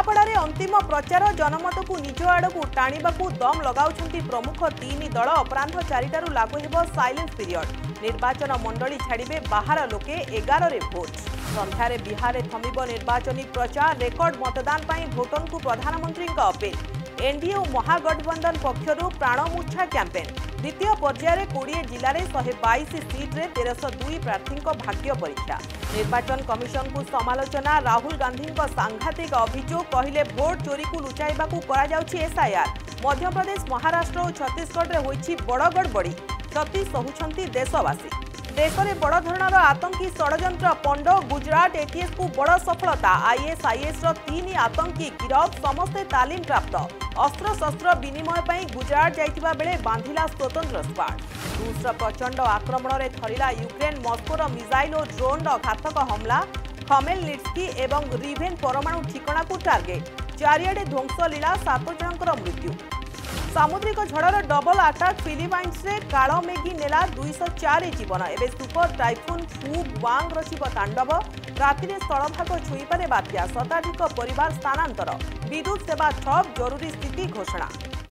नूआपड़ारे अंतिम प्रचार जनमत को निज आड़क टाणीबाकू दम लगाउछंती प्रमुख तीन दल अपराह 4टारू लागू हेब साइलेंस पीरियड निर्वाचन मंडली छाड़िबे बाहर लोके 11 रे भोट संध्यारे बिहार थमिब निर्वाचनी प्रचार रेकर्ड मतदान पाई भोटन को प्रधानमंत्री अपील एनडीए और महागठबंधन पक्षरु प्राणमूर्छा कैंपेन द्वितीय पर्यायर 20 जिले में 122 सीट्रे 1302 प्रार्थी भाग्य परीक्षा निर्वाचन कमिशन को समालोचना राहुल गांधी सांघातिक अभियोग कहले भोट चोरी को लुचाइबा एसआईआर मध्यप्रदेश महाराष्ट्र और छत्तीसगढ़ में होइछि बड़ गड़बड़ी क्षति सहुछंती देशवासी देश में बड़ धरणर आतंकी षड्यंत्र पंड गुजरात एटीएस को बड़ सफलता आईएसआईएस 3 आतंकी गिरफ समस्ते तालीम प्राप्त अस्त्र शस्त्र विनिमय पर गुजरात जाइतिबा बेले बांधिला स्वतंत्र स्क्वाड रूस प्रचंड आक्रमण में थरिला यूक्रेन मस्कोर मिसाइल और ड्रोन घातक हमला खमेलनिट्स्की एवं रिवेन परमाणु ठिकाना को टार्गेट चारिआडे ध्वंसलीला 7 जनकर मृत्यु सामुद्रिक झड़र डबल आटाक फिलिपाइन्स रे काल मेघी नेला 204 जीवन एवं सुपर टाइफुन फू वांग रचिब तांडव राति स्थलभाग छुईपारे बात्या शताधिक परिवार स्थानांतर विद्युत सेवा ठप जरूरी स्थिति घोषणा।